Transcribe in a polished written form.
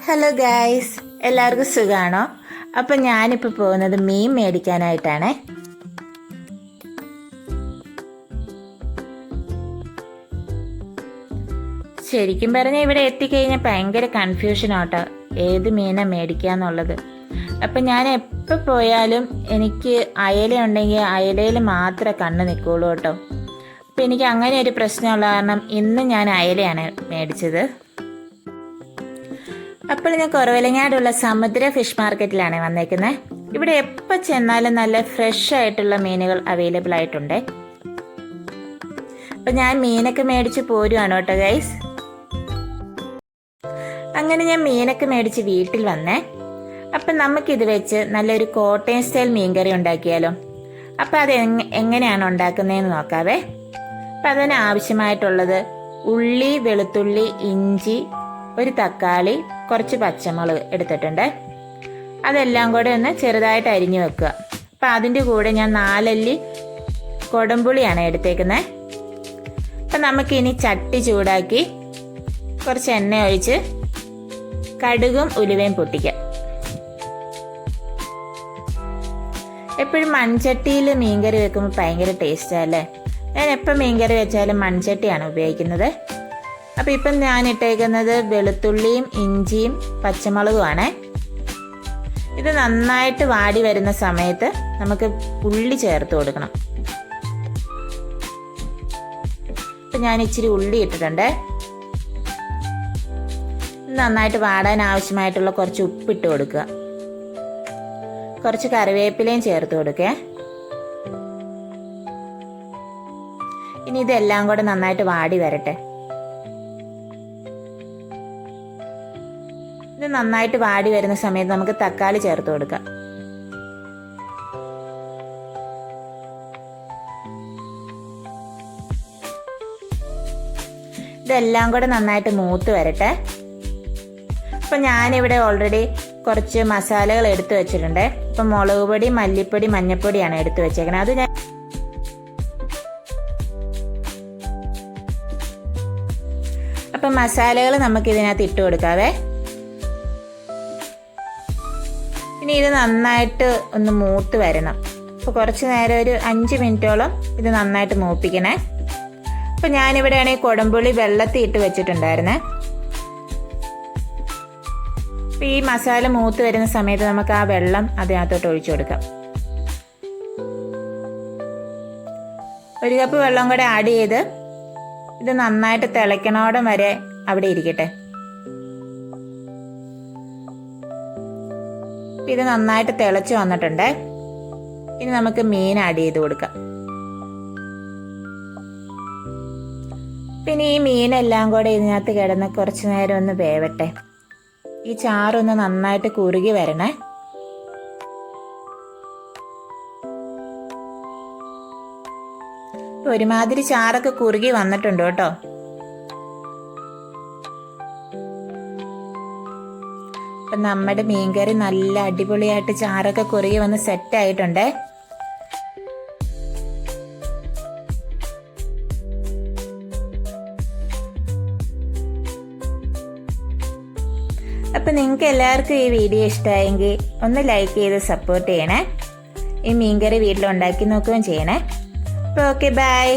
Hello guys, എല്ലാവർക്കും സുഖമാണോ? അപ്പം ഞാനിപ്പോൾ പോകുന്നത് മീൻ മേടിക്കാനായിട്ടാണ്. ശരിക്കും പറഞ്ഞാൽ ഇവിടെ എത്തിക്കഴിഞ്ഞാൽ ഭയങ്കര കൺഫ്യൂഷനാട്ടോ, ഏത് മീനാണ് മേടിക്കാന്നുള്ളത്. അപ്പം ഞാൻ എപ്പോൾ പോയാലും എനിക്ക് അയല ഉണ്ടെങ്കിൽ അയലയിൽ മാത്രമേ കണ്ണ് നിൽക്കുള്ളൂ കേട്ടോ. അപ്പം എനിക്ക് അങ്ങനെ ഒരു പ്രശ്നമുള്ള കാരണം ഇന്ന് ഞാൻ അയലയാണ് മേടിച്ചത്. അപ്പോൾ ഞാൻ കുറവലങ്ങാടുള്ള സമുദ്ര ഫിഷ് മാർക്കറ്റിലാണ് വന്നേക്കുന്നത്. ഇവിടെ എപ്പോൾ ചെന്നാലും നല്ല ഫ്രഷ് ആയിട്ടുള്ള മീനുകൾ അവൈലബിൾ ആയിട്ടുണ്ട്. അപ്പം ഞാൻ മീനൊക്കെ മേടിച്ച് പോരുവാണ് കേട്ടോ ഗൈസ്. അങ്ങനെ ഞാൻ മീനൊക്കെ മേടിച്ച് വീട്ടിൽ വന്നേ. അപ്പം നമുക്കിത് വെച്ച് നല്ലൊരു കോട്ടയം സ്റ്റൈൽ മീൻകറി ഉണ്ടാക്കിയാലോ? അപ്പം അത് എങ്ങനെയാണ് ഉണ്ടാക്കുന്നതെന്ന് നോക്കാവേ. അപ്പം അതിന് ആവശ്യമായിട്ടുള്ളത് ഉള്ളി, വെളുത്തുള്ളി, ഇഞ്ചി, ഒരു തക്കാളി, കുറച്ച് പച്ചമുളക് എടുത്തിട്ടുണ്ട്. അതെല്ലാം കൂടെ ഒന്ന് ചെറുതായിട്ട് അരിഞ്ഞു വെക്കുക. അപ്പം അതിൻ്റെ കൂടെ ഞാൻ 4 അല്ലി കൊടംപുളിയാണ് എടുത്തേക്കുന്നത്. അപ്പം നമുക്കിനി ചട്ടി ചൂടാക്കി കുറച്ച് എണ്ണ ഒഴിച്ച് കടുകും ഉലുവയും പൊട്ടിക്കാം. എപ്പോഴും മൺചട്ടിയിൽ മീൻകറി വെക്കുമ്പോൾ ഭയങ്കര ടേസ്റ്റാണ് അല്ലേ. ഞാൻ എപ്പോൾ മീൻകറി വെച്ചാലും മൺചട്ടിയാണ് ഉപയോഗിക്കുന്നത്. അപ്പം ഇപ്പം ഞാൻ ഇട്ടേക്കുന്നത് വെളുത്തുള്ളിയും ഇഞ്ചിയും പച്ചമുളകുമാണ്. ഇത് നന്നായിട്ട് വാടി വരുന്ന സമയത്ത് നമുക്ക് ഉള്ളി ചേർത്ത് കൊടുക്കണം. ഇപ്പം ഞാൻ ഇച്ചിരി ഉള്ളി ഇട്ടിട്ടുണ്ട്. നന്നായിട്ട് വാടാൻ ആവശ്യമായിട്ടുള്ള കുറച്ച് ഉപ്പിട്ട് കൊടുക്കുക. കുറച്ച് കറിവേപ്പിലയും ചേർത്ത് കൊടുക്കുക. ഇനി ഇതെല്ലാം കൂടെ നന്നായിട്ട് വാടി വരട്ടെ. ഇത് നന്നായിട്ട് വാടി വരുന്ന സമയത്ത് നമുക്ക് തക്കാളി ചേർത്ത് കൊടുക്കാം. ഇതെല്ലാം കൂടെ നന്നായിട്ട് മൂത്ത് വരട്ടെ. അപ്പം ഞാനിവിടെ ഓൾറെഡി കുറച്ച് മസാലകൾ എടുത്തു വെച്ചിട്ടുണ്ട്. ഇപ്പം മുളക് പൊടി, മല്ലിപ്പൊടി, മഞ്ഞൾപ്പൊടിയാണ് എടുത്തു വെച്ചേക്കുന്നത്. അത് ഞാൻ അപ്പം മസാലകൾ നമുക്ക് ഇതിനകത്ത് ഇട്ട് കൊടുക്കാവേ. ഇനി ഇത് നന്നായിട്ട് ഒന്ന് മൂത്ത് വരണം. അപ്പോൾ കുറച്ച് നേരം ഒരു 5 മിനിറ്റോളം ഇത് നന്നായിട്ട് മൂപ്പിക്കണേ. അപ്പം ഞാനിവിടെയാണെങ്കിൽ കൊടംപുളി വെള്ളത്തിൽ ഇട്ട് വെച്ചിട്ടുണ്ടായിരുന്നേ. അപ്പം ഈ മസാല മൂത്ത് വരുന്ന സമയത്ത് നമുക്ക് ആ വെള്ളം അതിനകത്തോട്ട് ഒഴിച്ചു കൊടുക്കാം. 1 കപ്പ് വെള്ളം കൂടെ ആഡ് ചെയ്ത് ഇത് നന്നായിട്ട് തിളയ്ക്കണോടം വരെ അവിടെ ഇരിക്കട്ടെ. ഇത് നന്നായിട്ട് തിളച്ച് വന്നിട്ടുണ്ട്. ഇനി നമുക്ക് മീൻ ആഡ് ചെയ്ത് കൊടുക്കാം. പിന്നെ ഈ മീനെല്ലാം കൂടെ ഇതിനകത്ത് കിടന്ന് കുറച്ച് നേരം ഒന്ന് വേവട്ടെ. ഈ ചാറൊന്ന് നന്നായിട്ട് കുറുകി വരണേ. ഒരുമാതിരി ചാറൊക്കെ കുറുകി വന്നിട്ടുണ്ട് കേട്ടോ. അപ്പം നമ്മുടെ മീൻകറി നല്ല അടിപൊളിയായിട്ട് ചാറൊക്കെ കുറുകി വന്ന് സെറ്റ് ആയിട്ടുണ്ട്. അപ്പം നിങ്ങൾക്ക് എല്ലാവർക്കും ഈ വീഡിയോ ഇഷ്ടമായെങ്കിൽ ഒന്ന് ലൈക്ക് ചെയ്ത് സപ്പോർട്ട് ചെയ്യണേ. ഈ മീൻകറി വീട്ടിലുണ്ടാക്കി നോക്കുകയും ചെയ്യണേ. അപ്പോൾ ഓക്കെ, ബൈ.